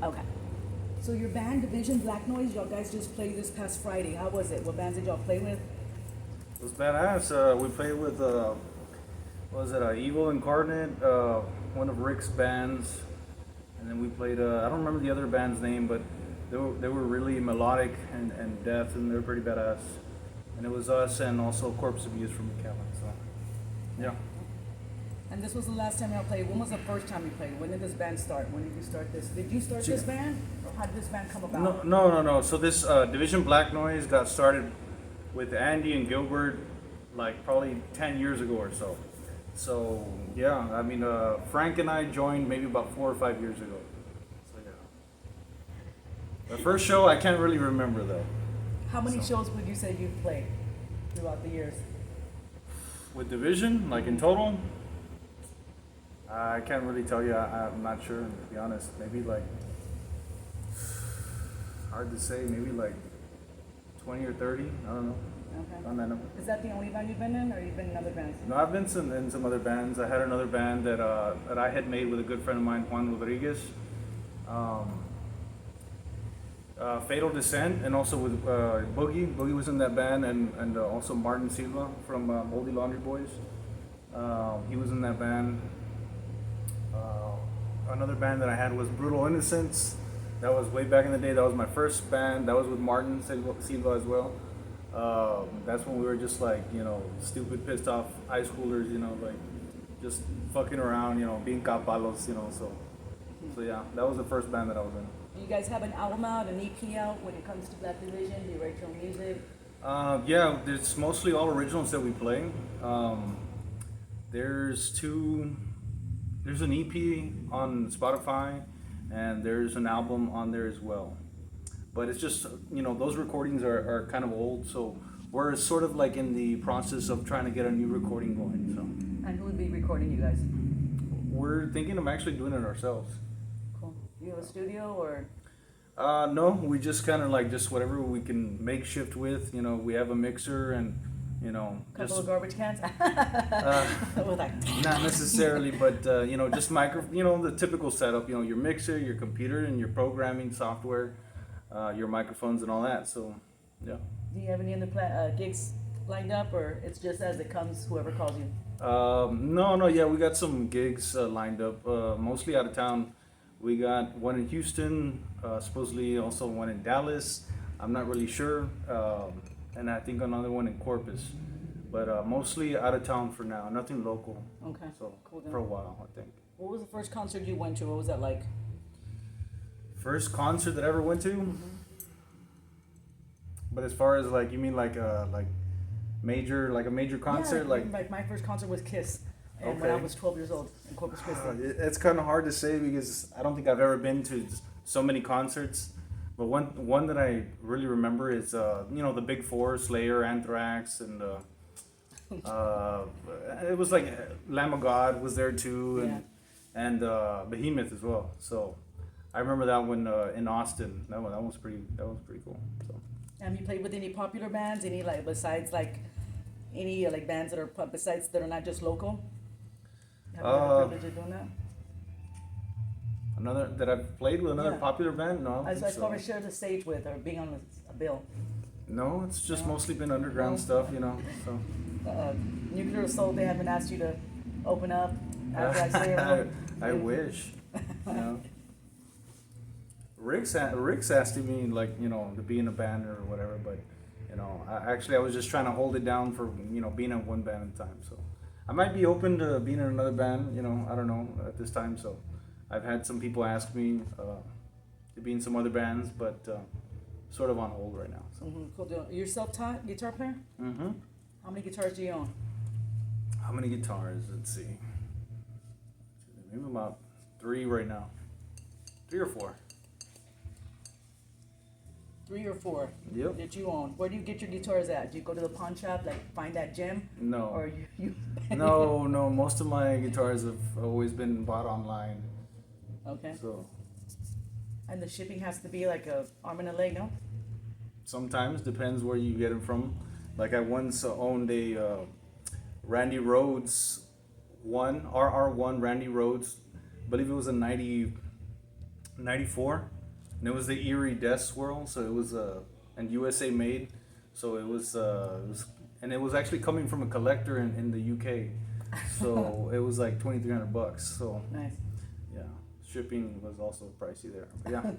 Okay. So your band Division Black Noise, y'all guys just played this past Friday. How was it? What bands did y'all play with? It was badass. We played with, what was it, Evil Incarnate, one of Rick's bands. And then we played, I don't remember the other band's name, but they were really melodic and death, and they were pretty badass. And it was us and also Corpse Abuse from McAllen, so, yeah. And this was the last time y'all played. When was the first time you played? When did this band start? When did you start this? Did you start this band? Or how did this band come about? No. So this Division Black Noise got started with Andy and Gilbert like probably 10 years ago or so. So yeah, I mean Frank and I joined maybe about 4 or 5 years ago. So yeah. The first show I can't really remember though. How many shows would you say you've played throughout the years? With Division, like in total, I can't really tell you. I'm not sure, to be honest. Maybe like, hard to say, maybe like 20 or 30. I don't know. Okay. On that number. Is that the only band you've been in, or you've been in other bands? No, I've been in some other bands. I had another band that I had made with a good friend of mine, Juan Rodriguez. Fatal Descent, and also with Boogie. Boogie was in that band, and also Martin Silva from Moldy Laundry Boys. He was in that band. Another band that I had was Brutal Innocence. That was way back in the day. That was my first band. That was with Martin Silva as well. That's when we were just like, stupid, pissed off high schoolers, like just fucking around, being capalos, So yeah, that was the first band that I was in. Do you guys have an album out, an EP out when it comes to Black Division? Do you write your own music? Yeah, it's mostly all originals that we play. There's an EP on Spotify, and there's an album on there as well. But it's just, those recordings are kind of old, so we're sort of like in the process of trying to get a new recording going. So. And who would be recording you guys? We're thinking of actually doing it ourselves. Cool. You have a studio or? No, we just kind of like just whatever we can makeshift with. We have a mixer and, Couple of garbage cans? Not necessarily, but, just the typical setup, your mixer, your computer, and your programming software, your microphones and all that. So, yeah. Do you have any other gigs lined up, or it's just as it comes, whoever calls you? No, yeah, we got some gigs lined up, mostly out of town. We got one in Houston, supposedly also one in Dallas. I'm not really sure. And I think another one in Corpus. But mostly out of town for now, nothing local. Okay. So, cool for a while, I think. What was the first concert you went to? What was that like? First concert that I ever went to? Mm-hmm. But as far as like, you mean like a major concert? Yeah, like my first concert was Kiss. And when I was 12 years old in Corpus Christi. It's kind of hard to say because I don't think I've ever been to so many concerts. But one that I really remember is the Big Four, Slayer, Anthrax, and it was like Lamb of God was there too, and Behemoth as well. So I remember that one in Austin. That was pretty cool. So. Have you played with any popular bands? Any besides any bands that are besides that are not just local? Have you had the privilege of doing that? Another that I've played with another popular band? No. As far as share the stage with or being on a bill? No, it's just mostly been underground stuff, So. Nuclear Assault, they haven't asked you to open up after I say I wish. Rick's asked me to be in a band or whatever, but I was just trying to hold it down for being in one band at a time. So I might be open to being in another band. I don't know at this time. So. I've had some people ask me to be in some other bands, but sort of on hold right now. So. Mm-hmm. Cool. You're self-taught guitar player? Mm-hmm. How many guitars do you own? How many guitars? Let's see. Maybe about 3 right now. 3 or 4. 3 or 4. Yep. That you own. Where do you get your guitars at? Do you go to the pawn shop, find that gem? No. Or you No. Most of my guitars have always been bought online. Okay. So. And the shipping has to be like a arm and a leg, no? Sometimes, depends where you get them from. Like I once owned a Randy Rhoads RR1 Randy Rhoads. I believe it was a '94, and it was the Erie Death Swirl. So it was and USA made. So and it was actually coming from a collector in the UK. So it was like $2,300. So Nice. yeah, shipping was also pricey there. But yeah.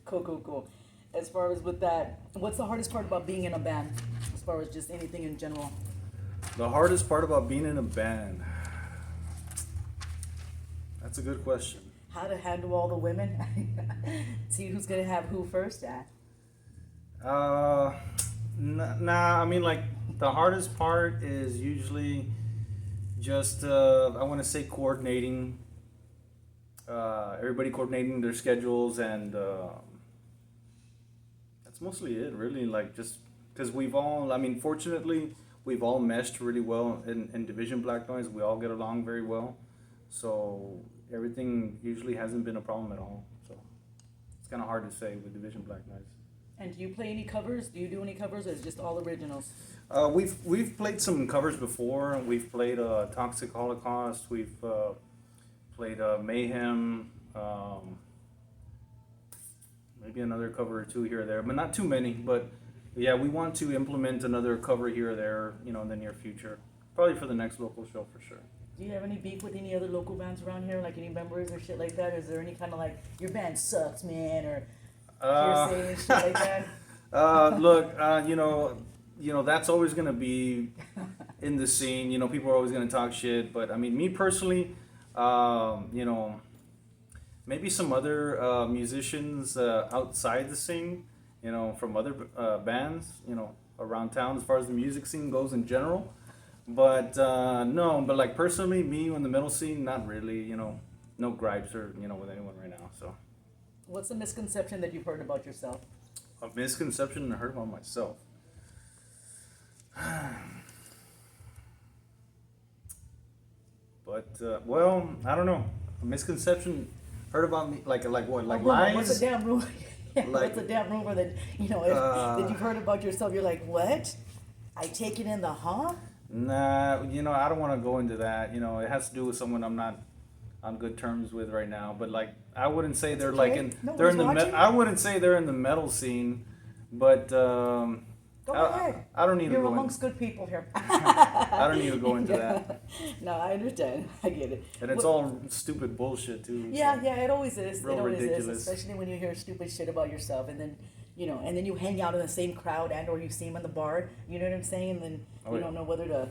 Cool. As far as with that, what's the hardest part about being in a band? As far as just anything in general. The hardest part about being in a band. That's a good question. How to handle all the women? See who's gonna have who first? Nah. I mean, like the hardest part is usually just I want to say coordinating. Everybody coordinating their schedules, and that's mostly it. Really, like just because we've all. I mean, fortunately, we've all meshed really well in Division Black Noise. We all get along very well, so everything usually hasn't been a problem at all. So it's kind of hard to say with Division Black Noise. And do you play any covers? Do you do any covers, or is it just all originals? We've played some covers before. We've played Toxic Holocaust. We've played Mayhem. Maybe another cover or two here or there, but not too many. But yeah, we want to implement another cover here or there, in the near future. Probably for the next local show for sure. Do you have any beef with any other local bands around here, like any members or shit like that? Is there any kind of like, your band sucks, man, or hearsay and shit like that? Look, that's always gonna be in the scene. People are always gonna talk shit. But I mean, me personally, maybe some other musicians outside the scene, from other bands, around town as far as the music scene goes in general. But no, but like personally, me in the metal scene, not really. No gripes or with anyone right now. So. What's a misconception that you've heard about yourself? A misconception I heard about myself. But well, I don't know. A misconception heard about me, like what, like lies? What's a damn rumor? Like, what's a damn rumor that that you've heard about yourself? You're like, what? I take it in the Nah, I don't want to go into that. It has to do with someone I'm not on good terms with right now. But like, I wouldn't say they're like they're in the I wouldn't say they're in the metal scene, but Go ahead. I don't need to You're go amongst good people here. I don't need to go into that. No, I understand. I get it. And it's all stupid bullshit too. Yeah, it always is. Real it always ridiculous. is, especially when you hear stupid shit about yourself, and then and then you hang out in the same crowd, and or you see them in the bar. You know what I'm saying? And then you don't know whether to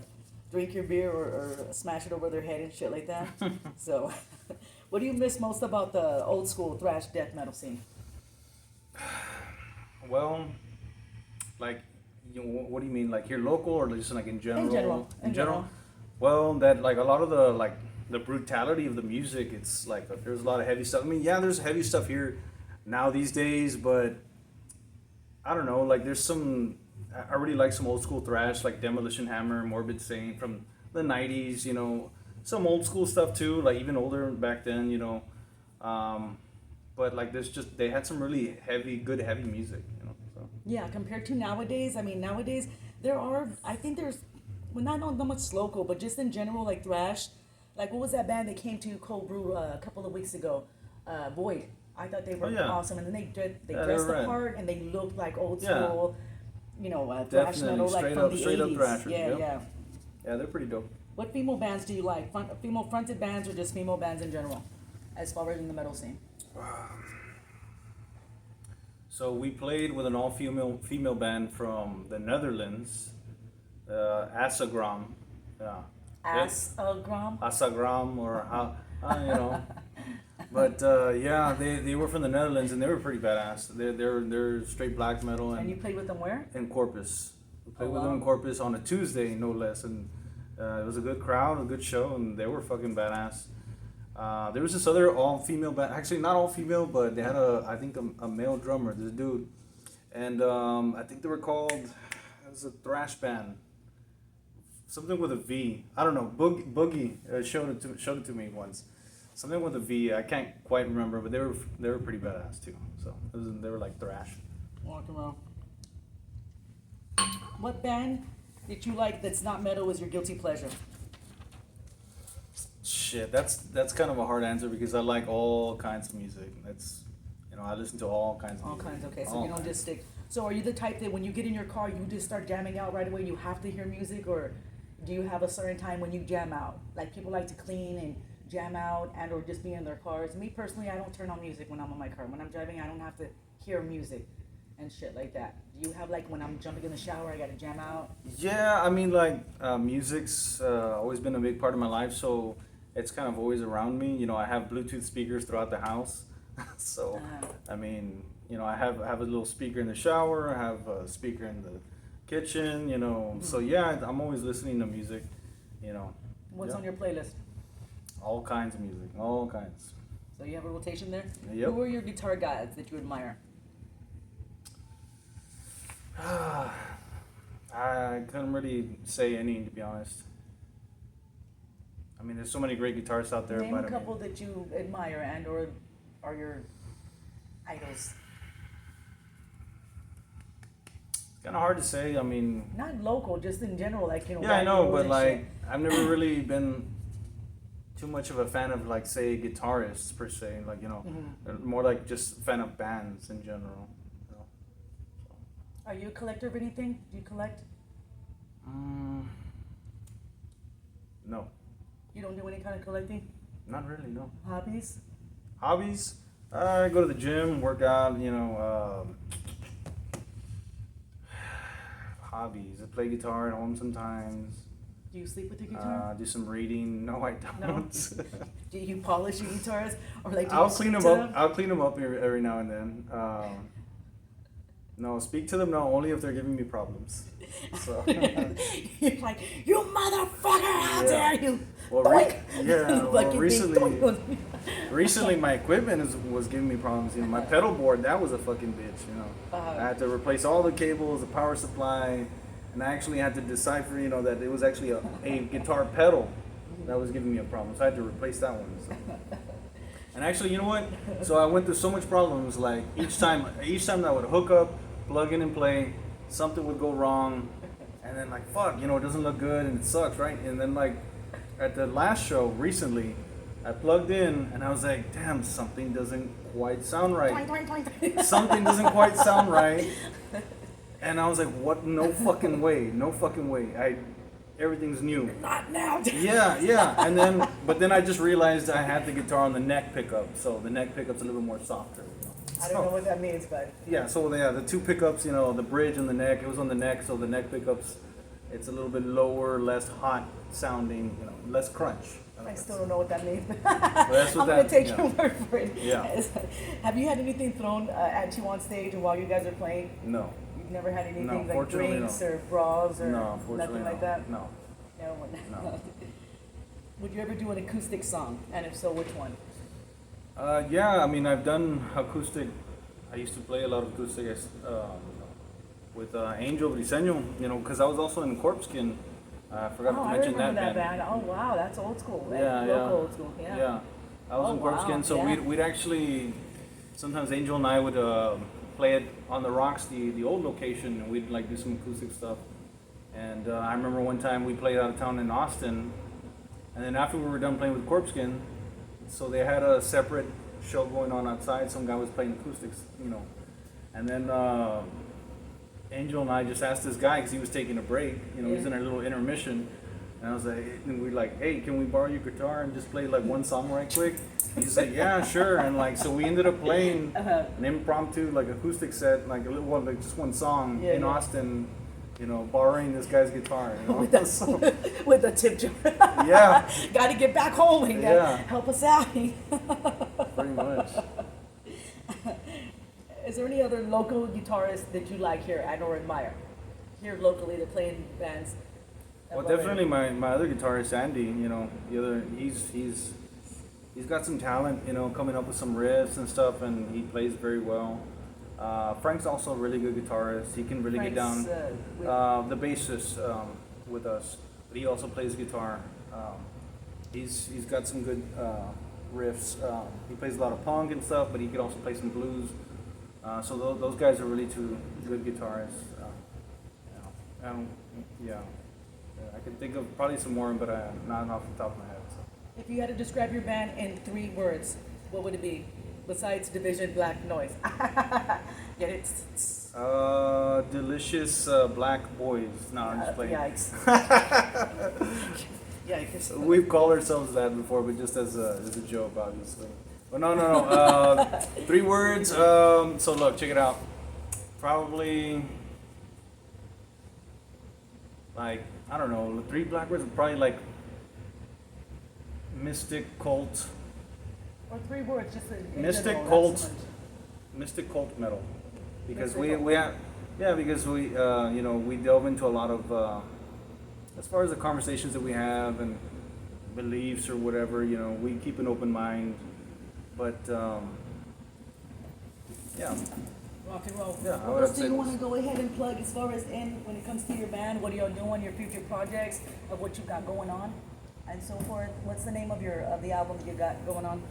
drink your beer or smash it over their head and shit like that. So, what do you miss most about the old school thrash death metal scene? Well, like, what do you mean? Like here local or just like in general? In general. Well, that like a lot of the brutality of the music. It's like there's a lot of heavy stuff. I mean, yeah, there's heavy stuff here now these days, but I don't know. Like there's some. I really like some old school thrash, like Demolition Hammer, Morbid Saint from the '90s. Some old school stuff too, like even older back then. But like they had some really good heavy music. So. Yeah, compared to nowadays. I mean, nowadays I think there's, well, not much local, but just in general, like thrash. Like what was that band that came to Cold Brew a couple of weeks ago? Void. I thought they were awesome, and then they dressed the part and they looked like old school. Thrash metal, like from the 80s. Straight up thrashers. Yeah. Yeah, they're pretty dope. What female bands do you like? Female fronted bands or just female bands in general, as far as in the metal scene? So we played with an all-female band from the Netherlands, Asagram. Yeah. Asagram, or how. But yeah, they were from the Netherlands and they were pretty badass. They're straight black metal. And you played with them where? In Corpus. We played with them in Corpus on a Tuesday, no less, and it was a good crowd, a good show, and they were fucking badass. There was this other all-female band, actually not all-female, but they had I think a male drummer, this dude, and I think they were called, it was a thrash band, something with a V. I don't know. Boogie showed it to me once. Something with a V. I can't quite remember, but they were pretty badass too. So they were like thrash. Walking around. What band did you like that's not metal was your guilty pleasure? Shit, that's kind of a hard answer because I like all kinds of music. That's, I listen to all kinds of All music. kinds, okay, so All you don't kinds. just stick. So are you the type that when you get in your car, you just start jamming out right away? You have to hear music, or do you have a certain time when you jam out? Like people like to clean and jam out and or just be in their cars. Me personally, I don't turn on music when I'm in my car. When I'm driving, I don't have to hear music and shit like that. Do you have like when I'm jumping in the shower, I gotta jam out? Yeah, I mean, like, music's always been a big part of my life, so it's kind of always around me. I have Bluetooth speakers throughout the house, so I mean, I have a little speaker in the shower. I have a speaker in the kitchen. So yeah, I'm always listening to music. What's Yeah. on your playlist? All kinds of music, all kinds. So you have a rotation there? Yep. Who are your guitar guys that you admire? I couldn't really say any, to be honest. I mean, there's so many great guitarists out there. Name but a I couple mean, that you admire and or are your idols. it's kind of hard to say. I mean, Not local, just in general, like yeah, I know, radios but and like, shit. I've never really been too much of a fan of, like, say, guitarists per se. Like, more like just a fan of bands in general. Are you a collector of anything? Do you collect? No, You don't do any kind of collecting? not really. No Hobbies? hobbies. I go to the gym, work out. Hobbies. I play guitar at home sometimes. Do you sleep with your guitar? Do some reading. No, I don't. No? Do you polish your guitars? Or like do I'll you clean speak them to up. I'll clean them up every now and then. No, speak to them. No, only if they're giving me problems. So. You're like, you motherfucker, how Yeah. dare you! Well, Doink! well, Like you recently, think, recently my equipment was giving me problems. My pedal board, that was a fucking bitch. I had to replace all the cables, the power supply, and I actually had to decipher, that it was actually a guitar pedal that was giving me a problem. So I had to replace that one. So. And actually, you know what? So I went through so much problems. Like each time I would hook up, plug in and play, something would go wrong, and then like fuck, it doesn't look good and it sucks, right? And then like at the last show recently, I plugged in and I was like, damn, something doesn't quite sound right. Something doesn't quite sound right. And I was like, what? No fucking way. No fucking way. Everything's new. Not now. Yeah. But then I just realized I had the guitar on the neck pickup, so the neck pickup's a little more softer. I don't know what that means, but Yeah, so the two pickups, the bridge and the neck, it was on the neck, so the neck pickups, it's a little bit lower, less hot sounding, less crunch. I still don't know what that means. that's what I'm gonna that- take yeah. your word for it. Yeah. Have you had anything thrown at you on stage or while you guys are playing? No. You've never had anything No, like fortunately, drinks no. or bras or No, unfortunately, nothing like no. that? No. No. Would you ever do an acoustic song? And if so, which one? Yeah, I mean, I've done acoustic. I used to play a lot of acoustic with Angel Briseño, because I was also in Corpse Skin. I forgot Oh, to I mention remember that band. band. Oh, wow, that's old school. That's Yeah, local yeah. old school. Yeah. I was Oh, in Corpse wow, Skin, so yeah. we'd actually, sometimes Angel and I would play it on the Rocks, the old location, and we'd like do some acoustic stuff. And I remember one time we played out of town in Austin, and then after we were done playing with Corpse Skin, so they had a separate show going on outside. Some guy was playing acoustics, and then Angel and I just asked this guy because he was taking a break. He's in a little intermission, and I was like, and we're like, hey, can we borrow your guitar and just play like one song right quick? He's like, yeah, sure. And like, so we ended up playing an impromptu like acoustic set, like a little one, like just one song in Austin. Borrowing this guy's guitar. With the tip jar. Yeah. Got to get back home and Yeah. help us out. Pretty much. Is there any other local guitarists that you like here and or admire? Here locally that play in bands? Well, definitely my other guitarist, Andy. He's got some talent. Coming up with some riffs and stuff, and he plays very well. Frank's also a really good guitarist. He can really get down. The bassist with us, but he also plays guitar. He's got some good riffs. He plays a lot of punk and stuff, but he can also play some blues. So those guys are really two good guitarists. Yeah, I can think of probably some more, but not off the top of my head. So. If you had to describe your band in 3 words, what would it be? Besides Division Black Noise. Get it? Delicious black boys. No, I'm just playing. Yikes. Yikes. We've called ourselves that before, but just as a joke, obviously. But no. 3 words. So look, check it out. Probably like I don't know. 3 black words. Probably like mystic cult. Or 3 words, just in Mystic general, cult. not so much. Mystic cult metal. Because Mystic we have, yeah, because we we delve into a lot of as far as the conversations that we have and beliefs or whatever, we keep an open mind, but yeah. Rock and roll. Yeah, I What would else do say you want to this. go ahead and plug as far as when it comes to your band? What are y'all doing? Your future projects of what you got going on, and so forth. What's the name of the album that you got going on?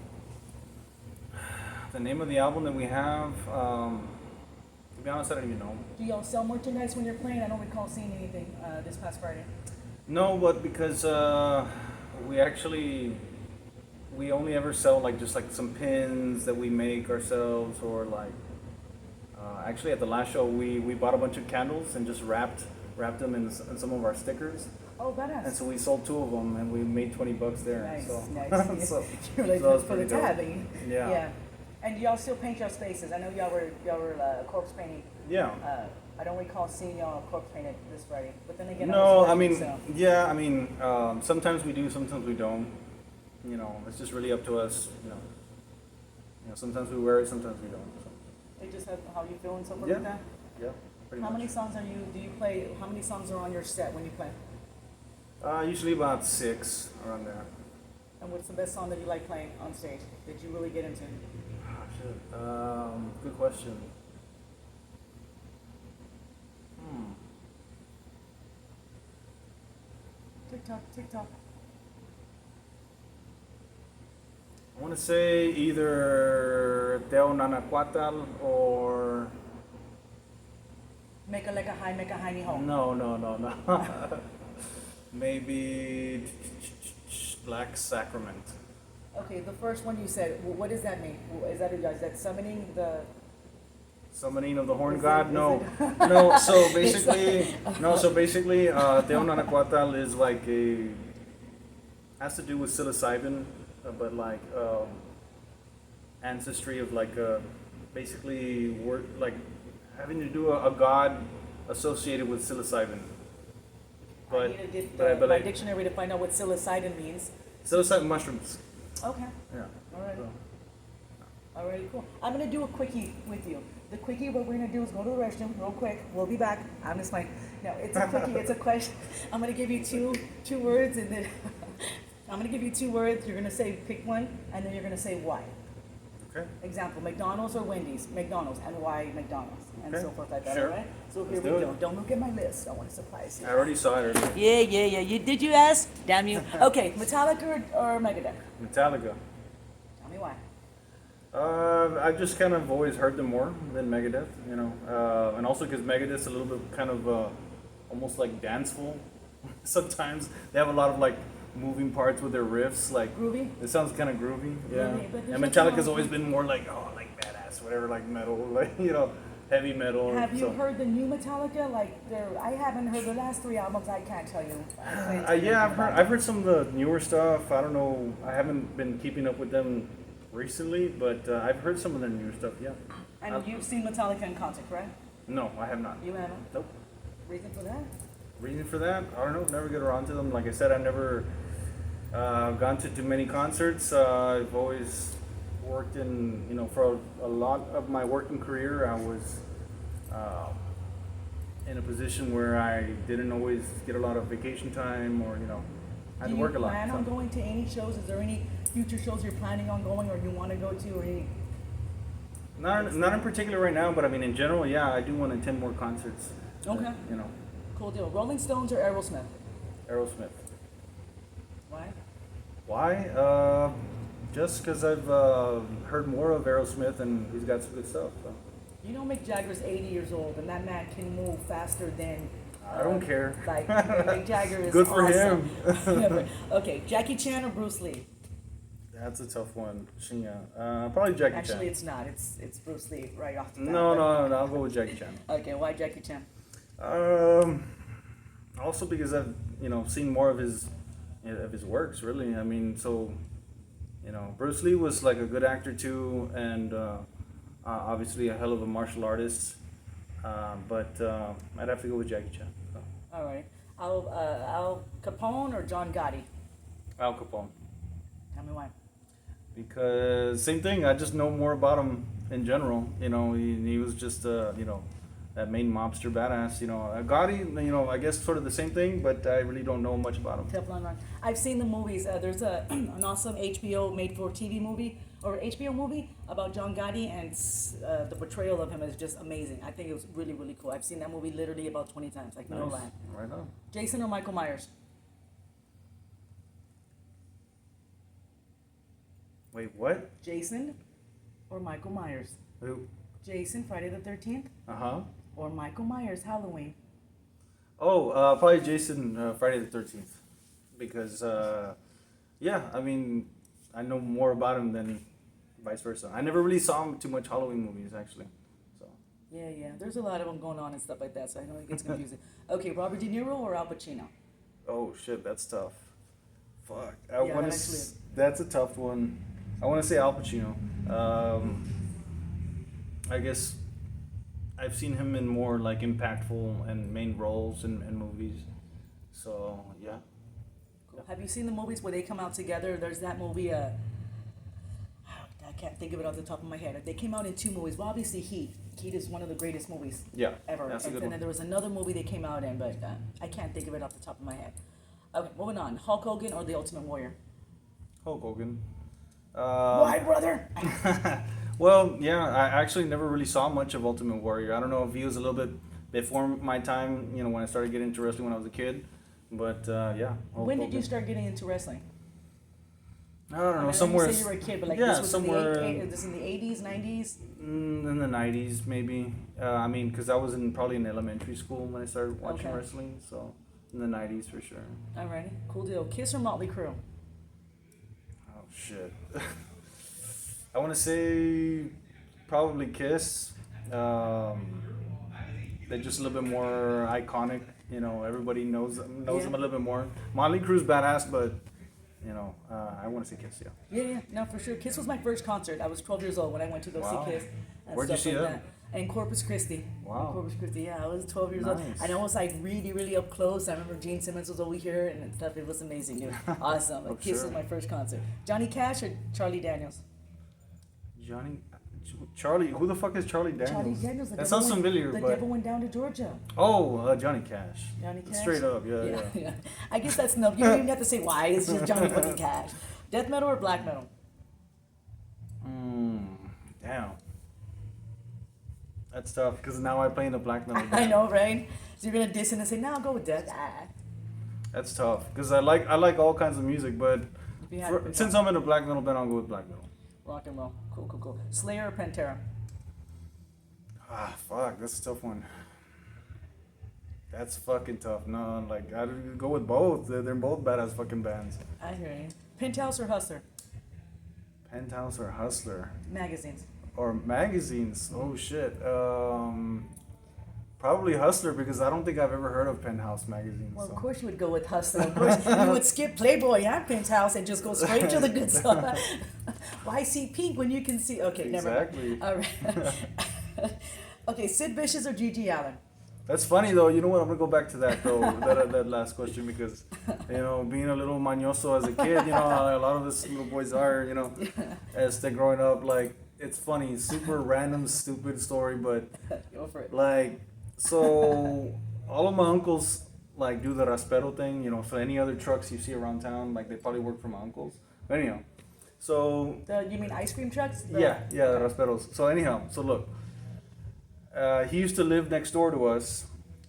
The name of the album that we have, to be honest, I don't even know. Do y'all sell merchandise when you're playing? I don't recall seeing anything this past Friday. No, but because we only ever sell like just like some pins that we make ourselves, or like actually at the last show we bought a bunch of candles and just wrapped them in some of our stickers, Oh, badass. and so we sold 2 of them and we made 20 bucks there. Nice, so nice. so, You're like, so that was for the pretty dope. tab. Yeah. Yeah. And y'all still paint your spaces. I know y'all were corpse painting. Yeah. I don't recall seeing y'all corpse painted this Friday. But then again, No, was I working, mean, so. yeah, I mean, sometimes we do, sometimes we don't. It's just really up to us. Sometimes we wear it, sometimes we don't. So. It just has how you feel and so forth Yeah. like that. Yeah, pretty How much. many songs do you play? How many songs are on your set when you play? Usually about 6 around there. And what's the best song that you like playing on stage that you really get into? Ah, shit. Good question. TikTok. I want to say either Teo Nanacuatal or Make a like a high ni ho. no. Maybe Black Sacrament. Okay, the first one you said. What does that mean? Is that summoning the? Summoning of the Horn Is God? it- No, is it- no. So basically, Teo Nanacuatal is like has to do with psilocybin, but like ancestry of like basically work like having to do a god associated with psilocybin. I need to get but my dictionary to find out what psilocybin means. psilocybin mushrooms. Okay. Yeah. Alright. So, Alrighty, cool. I'm gonna do a quickie with you. The quickie, what we're gonna do is go to the restroom real quick. We'll be back. I'm just fine. No, it's a quickie. It's a question. I'm gonna give you two words, and then I'm gonna give you 2 words. You're gonna say pick one, and then you're gonna say why. okay. Example: McDonald's or Wendy's. McDonald's, and why McDonald's, and Okay. so forth like that. Sure. Alright. So here Let's we do go. it. Don't look at my list. I want to surprise you. I already saw it earlier. Yeah. Did you ask? Damn you. Okay, Metallica or Megadeth? Metallica. Tell me why. I've just kind of always heard them more than Megadeth, and also because Megadeth's a little bit kind of almost like danceful. Sometimes they have a lot of like moving parts with their riffs, like Groovy? it sounds kind of groovy, yeah. Groovy, but there's And nothing Metallica's wrong always with- been more like like badass, whatever, like metal, like heavy metal. Have you so. heard the new Metallica? Like, I haven't heard the last 3 albums. I can't tell you. Yeah, I've heard some of the newer stuff. I don't know. I haven't been keeping up with them recently, but I've heard some of their newer stuff. Yeah. And you've seen Metallica in concert, right? No, I have not. You haven't. Nope. Reason for that? Reason for that? I don't know. Never get around to them. Like I said, I've never gone to too many concerts. I've always worked in, for a lot of my working career, I was in a position where I didn't always get a lot of vacation time, or I had Do to you work a lot. plan so. on going to any shows? Is there any future shows you're planning on going, or you want to go to, or any? Not in particular right now, but I mean in general, yeah, I do want to attend more concerts. Okay. Cool deal. Rolling Stones or Aerosmith? Aerosmith. Why? Why? Just because I've heard more of Aerosmith and he's got some good stuff. So. You know Mick Jagger's 80 years old, and that man can move faster than. I don't care. Like Mick Jagger is Good for awesome. him. Yeah, but- okay, Jackie Chan or Bruce Lee? That's a tough one. Shinya. Probably Jackie Actually, Chan. it's not. It's Bruce Lee right off the bat. No. I'll go with Jackie Chan. Okay, why Jackie Chan? Um, Also because I've seen more of his works. Really, I mean, so Bruce Lee was like a good actor too, and obviously a hell of a martial artist. But I'd have to go with Jackie Chan. So. All right, Al Capone or John Gotti? Al Capone. Tell me why. Because same thing. I just know more about him in general. He was just that main mobster badass. Gotti. I guess sort of the same thing, but I really don't know much about him. Teflon Ron. I've seen the movies. There's an awesome HBO made-for-TV movie or HBO movie about John Gotti, and the portrayal of him is just amazing. I think it was really, really cool. I've seen that movie literally about 20 times, like no Nice. lie. Right on. Jason or Michael Myers? Wait, what? Jason or Michael Myers? Who? Jason, Friday the 13th, Uh-huh. or Michael Myers, Halloween? Oh, probably Jason, Friday the 13th. Because, yeah, I mean, I know more about him than vice versa. I never really saw him too much Halloween movies, actually. So. Yeah. There's a lot of them going on and stuff like that, so I know it gets confusing. Okay, Robert De Niro or Al Pacino? Oh, shit, that's tough. Fuck. Yeah, That's a tough one. I want to say Al Pacino. I guess I've seen him in more like impactful and main roles in movies. So yeah. Cool. Have you seen the movies where they come out together? There's that movie. I can't think of it off the top of my head. They came out in two movies. Well, obviously Heat. Heat is one of the greatest movies Yeah. ever. That's a good And then one. there was another movie they came out in, but I can't think of it off the top of my head. Okay, moving on. Hulk Hogan or The Ultimate Warrior? Hulk Hogan. Why, brother? Well, yeah, I actually never really saw much of Ultimate Warrior. I don't know if he was a little bit before my time, when I started getting into wrestling when I was a kid. But yeah. Hulk When did you Hogan. start getting into wrestling? I don't know, I mean, somewhere. You said you were a kid, but like yeah, this was somewhere this in the 80s, 90s? in the 90s, maybe. I mean, because I was probably in elementary school when I started watching Okay. wrestling. So in the 90s for sure. Alrighty, cool deal. Kiss or Motley Crue? Oh shit. I want to say probably Kiss. They're just a little bit more iconic. Everybody knows them a little bit more. Motley Crue's badass, but I want to say Kiss. Yeah. Yeah, no, for sure. Kiss was my first concert. I was 12 years old when I went to go Wow. see Kiss. And Where'd you stuff see like them? that. In Corpus Christi. Wow. In Corpus Christi, yeah. I was 12 years old. Nice. And I was like really, really up close. I remember Gene Simmons was over here and stuff. It was amazing. It was awesome. Like, Kiss sure. was my first concert. Johnny Cash or Charlie Daniels? Charlie. Who the fuck is Charlie Daniels? Charlie Daniels. That sounds familiar, The but devil went down to Georgia. oh, Johnny Cash. Johnny Cash? Straight up, yeah. I guess that's enough. You don't even have to say why. It's just Johnny fucking Cash. Death metal or black metal? Damn. That's tough because now I play in the black metal. I band. know, right? So you're gonna diss it and say, "No, I'll go with death." That's tough because I like all kinds of music, but You have to since I'm in a black metal band, I'll go with black metal. rock and roll, cool. Slayer or Pantera? Ah, fuck, that's a tough one. That's fucking tough. No, like I'd go with both. They're both badass fucking bands. I hear you. Penthouse or Hustler? Penthouse or Hustler Magazines. or magazines? Oh shit. Probably Hustler because I don't think I've ever heard of Penthouse magazine. Well, so. of course you would go with Hustler. Of course you would skip Playboy and Penthouse and just go straight to the good stuff. Why see pink when you can see? Okay, never mind. Exactly. All right. Okay, Sid Vicious or Gigi Allen? That's funny though. You know what? I'm gonna go back to that though. that last question because being a little mañoso as a kid, how a lot of us little boys are, as they're growing up. Like it's funny, super random, stupid story, but Go for it. like so all of my uncles like do the raspero thing. So any other trucks you see around town, like they probably work for my uncles. But anyhow, so You mean ice cream trucks? yeah, the rasperos. So anyhow, so look. He used to live next door to us,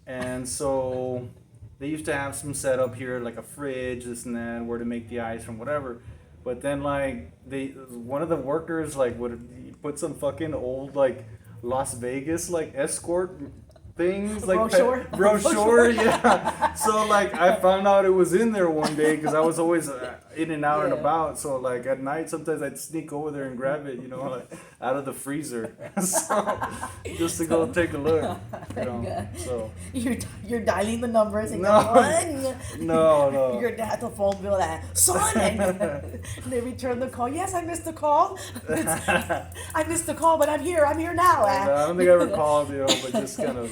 and so they used to have some setup here, like a fridge, this and that, where to make the ice from whatever. But then, like, one of the workers, like, would put some fucking old, like, Las Vegas, like, escort things, like, Brochure, yeah. So, like, I found out it was in there one day, because I was always, in and out and Yeah. about. So like at night, sometimes I'd sneak over there and grab it, like out of the freezer, so just to go take a look. So You're dialing the numbers and No. going, no. Your dad the phone bill that son, and they return the call. Yes, I missed the call. I missed the call, but I'm here. I'm here now. No, I don't think I ever called, but just kind of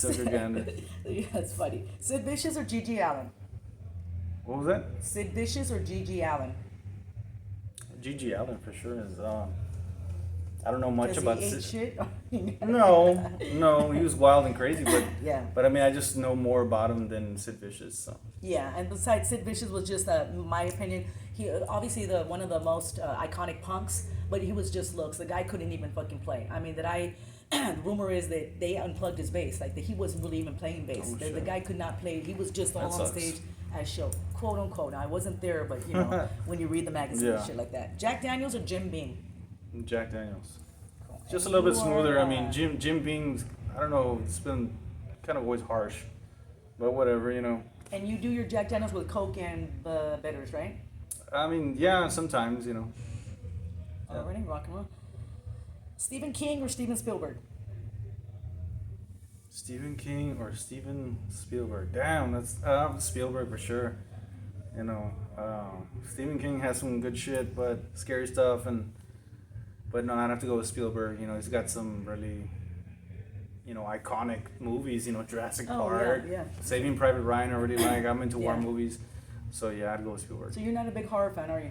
took a gander. Yeah, that's funny. Sid Vicious or Gigi Allen? What was that? Sid Vicious or Gigi Allen? Gigi Allen for sure is. I don't know much Does about he ate Sid. shit? No, he was wild and crazy, but Yeah. but I mean, I just know more about him than Sid Vicious. So Yeah, and besides, Sid Vicious was just, in my opinion, he obviously the one of the most iconic punks, but he was just looks. The guy couldn't even fucking play. I mean, rumor is that they unplugged his bass, like that he wasn't really even playing bass. Oh, The shit. guy could not play. He was just all That on sucks. stage as show, quote unquote. Now, I wasn't there, but when you read the magazine and Yeah. shit like that. Jack Daniels or Jim Beam? Jack Daniels, just a little bit You smoother. are, I mean, Jim Beam's. I don't know. It's been kind of always harsh, but whatever. And you do your Jack Daniels with Coke and bitters, right? I mean, yeah, sometimes. Yeah. Alrighty, rock and roll. Stephen King or Steven Spielberg? Stephen King or Steven Spielberg? Damn, that's Spielberg for sure. Stephen King has some good shit, but scary stuff, but no, I'd have to go with Spielberg. He's got some really, iconic movies. Jurassic Oh, Park, yeah. Saving Private Ryan. I really like. I'm into war Yeah. movies, so yeah, I'd go with Spielberg. So you're not a big horror fan, are you?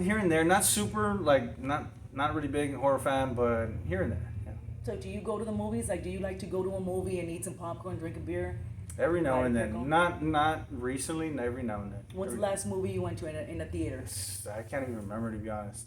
Here and there, not super, like not really big horror fan, but here and there. Yeah. So do you go to the movies? Like, do you like to go to a movie and eat some popcorn, drink a beer? Every now Buy a and pickle? then, not recently. Every now and then. What's the Every- last movie you went to in a theater? I can't even remember, to be honest.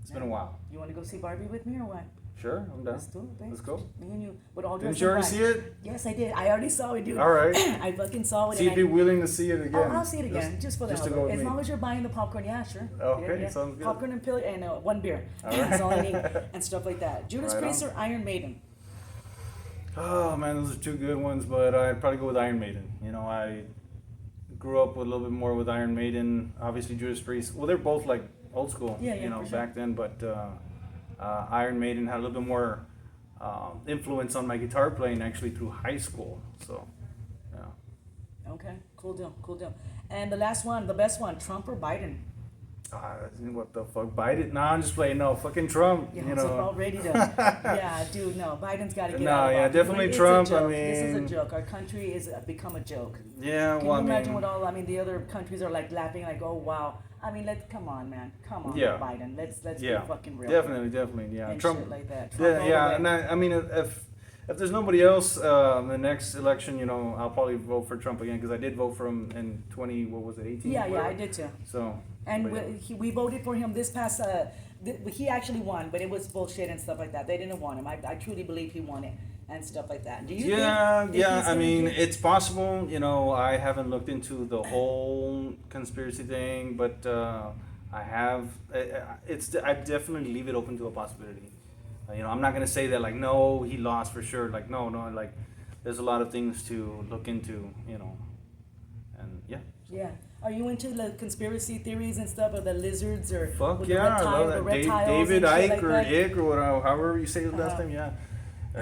It's been a while. You want to go see Barbie with me or what? Sure, I'm down. Let's do it, babe. Let's go. Me and you. With all Didn't dressed you in already black. see it? Yes, I did. I already saw it, dude. All right. I fucking saw it. See if and you're willing to see it again. Oh, I'll see it again, just for the just to hell go of it. with As me. long as you're buying the popcorn, yeah, sure. Okay, Yeah. sounds good. Popcorn and pill and one beer. All right. That's all I need, and stuff like that. Judas Right Priest on. or Iron Maiden? Oh man, those are two good ones, but I'd probably go with Iron Maiden. I grew up with a little bit more with Iron Maiden. Obviously, Judas Priest. Well, they're both like old school, Yeah, for sure. back then. But Iron Maiden had a little bit more influence on my guitar playing actually through high school. So, yeah. Okay, cool deal, cool deal. And the last one, the best one, Trump or Biden? What the fuck? Biden? Nah, I'm just playing. No, fucking Trump. Yeah, so about ready to. Yeah, dude, no, Biden's got to get No, out of yeah, office. definitely It's a Trump, I joke. This is a mean- joke. Our country is become a joke. Yeah, Can well, you I imagine mean, what all? I mean, the other countries are like laughing, like, "Oh wow." I mean, come on, man, come on, Yeah. Biden. Let's yeah, be fucking real. definitely, yeah. And Trump, shit like that. Trump all yeah, the and way. I mean, if there's nobody else in the next election, I'll probably vote for Trump again because I did vote for him in 18? Yeah, whatever. I did too. So, And but yeah. we voted for him this past. He actually won, but it was bullshit and stuff like that. They didn't want him. I truly believe he won it and stuff like that. Do you? Yeah, think yeah. he's I gonna mean, get- it's possible. I haven't looked into the whole conspiracy thing, but I have. I definitely leave it open to a possibility. I'm not gonna say that like no, he lost for sure. Like no, like there's a lot of things to look into. And yeah. Yeah. Are you into the conspiracy theories and stuff, or the lizards, or Fuck with yeah, I love the that. reptiles David and shit Icke like or that? Icke or whatever, however you say his last Uh-huh. name. Yeah.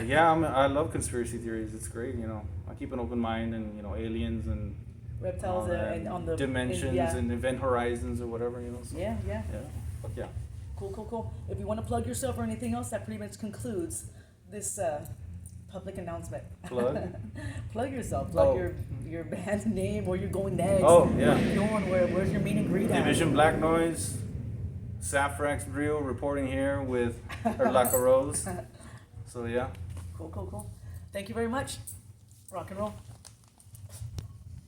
Yeah, I love conspiracy theories. It's great. I keep an open mind and aliens and Reptiles all that, and on the dimensions yeah. and event horizons or whatever. So, Yeah, yeah. yeah. Fuck yeah. Cool. If you want to plug yourself or anything else, that pretty much concludes this public announcement. Plug? Plug yourself. Plug Oh. your band name, where you're going next. Oh, yeah. Where you going? Where's your meet and greet at? Division Black Noise, Safrax Drill reporting here with Erlaca Rose. So yeah. Cool. Thank you very much. Rock and roll.